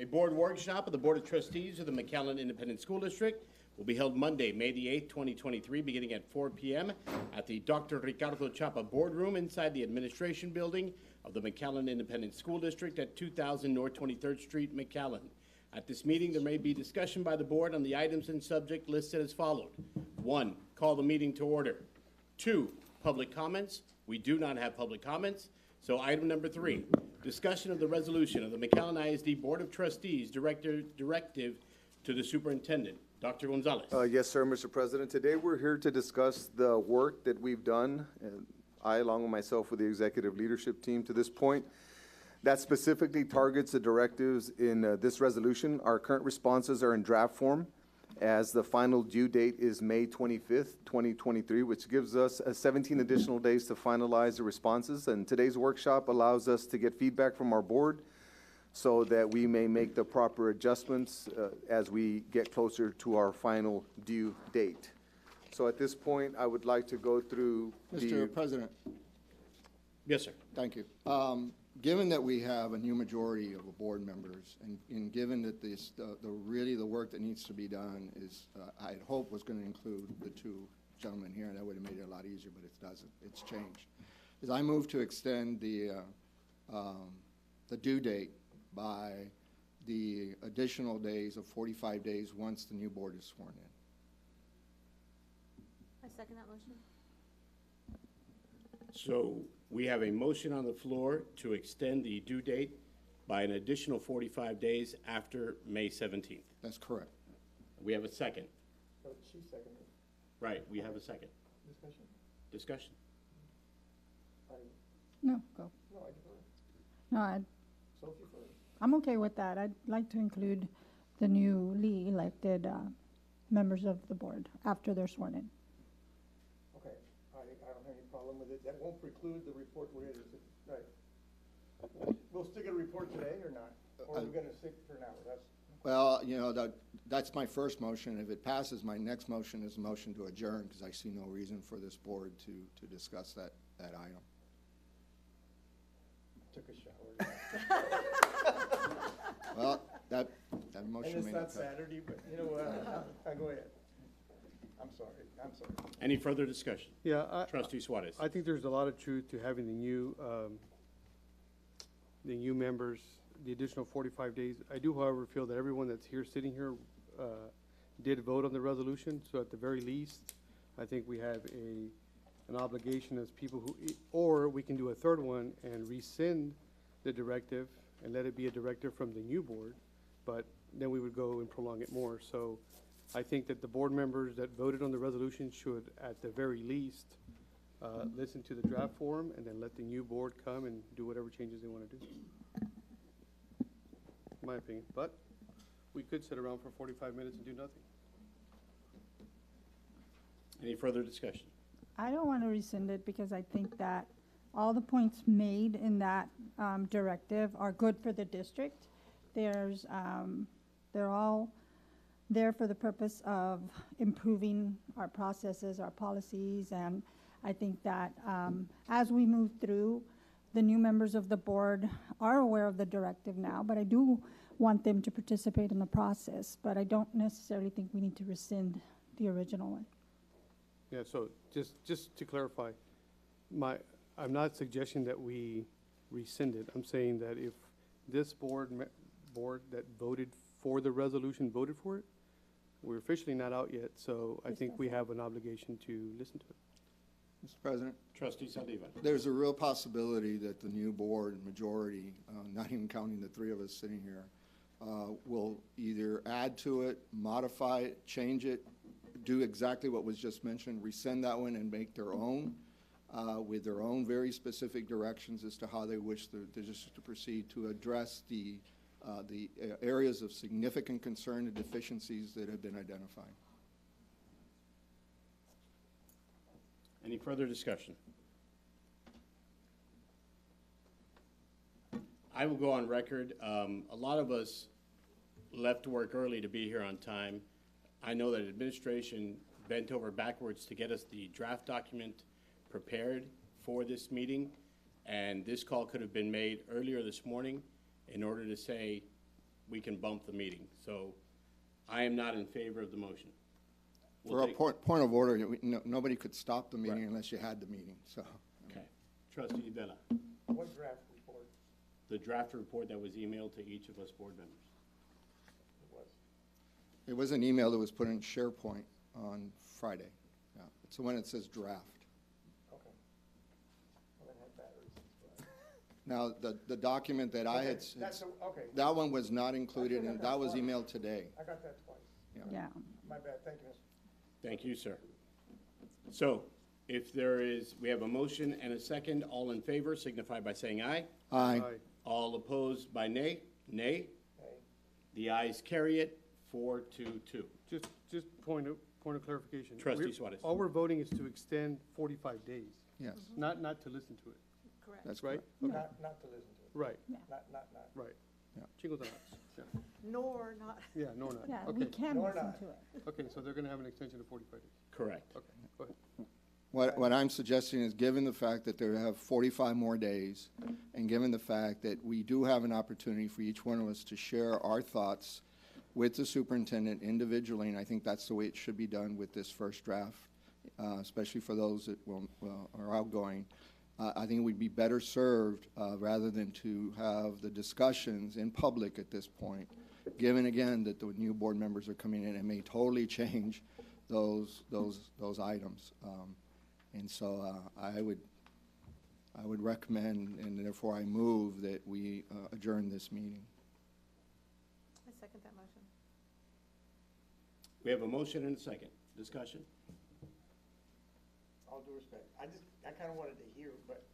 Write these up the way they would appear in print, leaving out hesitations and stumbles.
A board workshop of the Board of Trustees of the McAllen Independent School District will be held Monday, May the 8th, 2023, beginning at 4 p.m. at the Dr. Ricardo Chapa Boardroom inside the Administration Building of the McAllen Independent School District at 2000 North 23rd Street, McAllen. At this meeting, there may be discussion by the board on the items and subject listed as followed. 1, call the meeting to order. 2, public comments. We do not have public comments. So item number 3, discussion of the resolution of the McAllen ISD Board of Trustees directive to the superintendent. Dr. Gonzalez. Yes, sir, Mr. President. Today we're here to discuss the work that we've done, and I, along with myself, with the executive leadership team to this point, that specifically targets the directives in this resolution. Our current responses are in draft form, as the final due date is May 25th, 2023, which gives us 17 additional days to finalize the responses. And today's workshop allows us to get feedback from our board so that we may make the proper adjustments as we get closer to our final due date. So at this point, I would like to go through Mr. President. Yes, sir. Thank you. Given that we have a new majority of board members, and given that this, really the work that needs to be done is, I had hoped was going to include the two gentlemen here, and that would have made it a lot easier, but it doesn't. It's changed. As I move to extend the due date by the additional days of 45 days once the new board is sworn in. I second that motion. So we have a motion on the floor to extend the due date by an additional 45 days after May 17th. That's correct. We have a second. Oh, she seconded. Right, we have a second. Discussion? Discussion. No, go. No, I defer. No, Sophie first. I'm okay with that. I'd like to include the newly elected members of the board after they're sworn in. Okay, I don't have any problem with it. That won't preclude the report where it is, right? We'll stick a report today or not? Or are we gonna stick for an hour? Well, you know, that's my first motion. If it passes, my next motion is a motion to adjourn, because I see no reason for this board to discuss that item. Took a shower. Well, that motion And may it's not not pass. Saturday, but you know what, I'll go ahead. I'm sorry. Any further discussion? Yeah, Trustee Suarez. I think there's a lot of truth to having the new members, the additional 45 days. I do, however, feel that everyone that's here, sitting here, did vote on the resolution. So at the very least, I think we have an obligation as people who, or we can do a third one and rescind the directive and let it be a directive from the new board, but then we would go and prolong it more. So I think that the board members that voted on the resolution should, at the very least, listen to the draft form and then let the new board come and do whatever changes they want to do. In my opinion, but we could sit around for 45 minutes and do nothing. Any further discussion? I don't want to rescind it because I think that all the points made in that directive are good for the district. They're all there for the purpose of improving our processes, our policies, and I think that as we move through, the new members of the board are aware of the directive now, but I do want them to participate in the process, but I don't necessarily think we need to rescind the original one. Yeah, so just to clarify, I'm not suggesting that we rescind it. I'm saying that if this board that voted for the resolution voted for it, we're officially not out yet, so I think we have an obligation to listen to it. Mr. President, Trustee Saldívar. there's a real possibility that the new board majority, not even counting the three of us sitting here, will either add to it, modify it, change it, do exactly what was just mentioned, rescind that one and make their own, with their own very specific directions as to how they wish the district to proceed to address the areas of significant concern and deficiencies that have been identified. Any further discussion? I will go on record. A lot of us left work early to be here on time. I know that administration bent over backwards to get us the draft document prepared for this meeting, and this call could have been made earlier this morning in order to say we can bump the meeting. So I am not in favor of the motion. We'll For a take- point of order, nobody could stop the meeting Right. unless you had the meeting, so. Okay. Trustee Vella, What draft report the draft report that was emailed to each of us board members. it was? It was an email that was put in SharePoint on Friday. Yeah, it's the one that says draft. Okay. Well, it had batteries. That's Now, the document that I right. had, Okay, that's, okay, that one was not included, and that was emailed today. I got that twice. Yeah. My bad, thank you, Mr. Thank you, sir. So if there is, we have a motion and a second. All in favor signify by saying aye. Aye. All opposed by nay? Nay. Hey, The ayes carry it 4-2. Just point of clarification. Trustee We're- Suarez. All we're voting is to extend 45 days, Yes, not to listen to it, that's right? correct. not to listen to it, Right, not. right. Yeah. Chingo de las. Yeah. Nor not. Yeah, no, not. Yeah, we Okay, can No, we're listen not. to it. okay, so they're gonna have an extension of 45 days. Correct. Okay, go ahead. What I'm suggesting is, given the fact that they have 45 more days, and given the fact that we do have an opportunity for each one of us to share our thoughts with the superintendent individually, and I think that's the way it should be done with this first draft, especially for those that are outgoing. I think we'd be better served, rather than to have the discussions in public at this point, given again that the new board members are coming in and may totally change those items. And so I would recommend, and therefore I move that we adjourn this meeting. I second that motion. We have a motion and a second. Discussion? All due respect, I kinda wanted to hear, but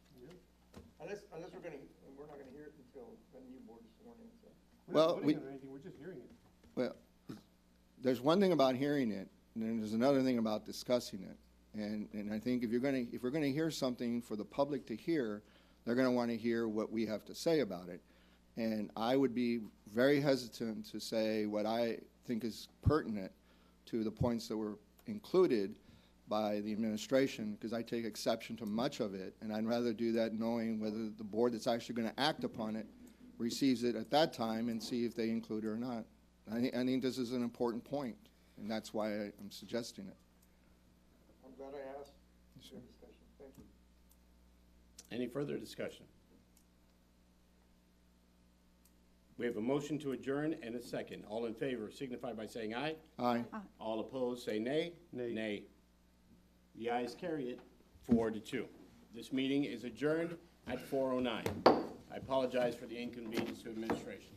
unless we're not gonna hear it until the new board is sworn in, so. We're Well, not we- voting on anything, we're just hearing it. Well, there's one thing about hearing it, and then there's another thing about discussing it. And I think if we're gonna hear something for the public to hear, they're gonna wanna hear what we have to say about it. And I would be very hesitant to say what I think is pertinent to the points that were included by the administration, because I take exception to much of it, and I'd rather do that knowing whether the board that's actually gonna act upon it receives it at that time and see if they include it or not. I think this is an important point, and that's why I'm suggesting it. I'm glad I asked. Good discussion, thank you. Any further discussion? We have a motion to adjourn and a second. All in favor signify by saying aye. Aye. All opposed, say nay. Nay. Nay. The ayes carry it 4-2. This meeting is adjourned at 4:09. I apologize for the inconvenience to administration.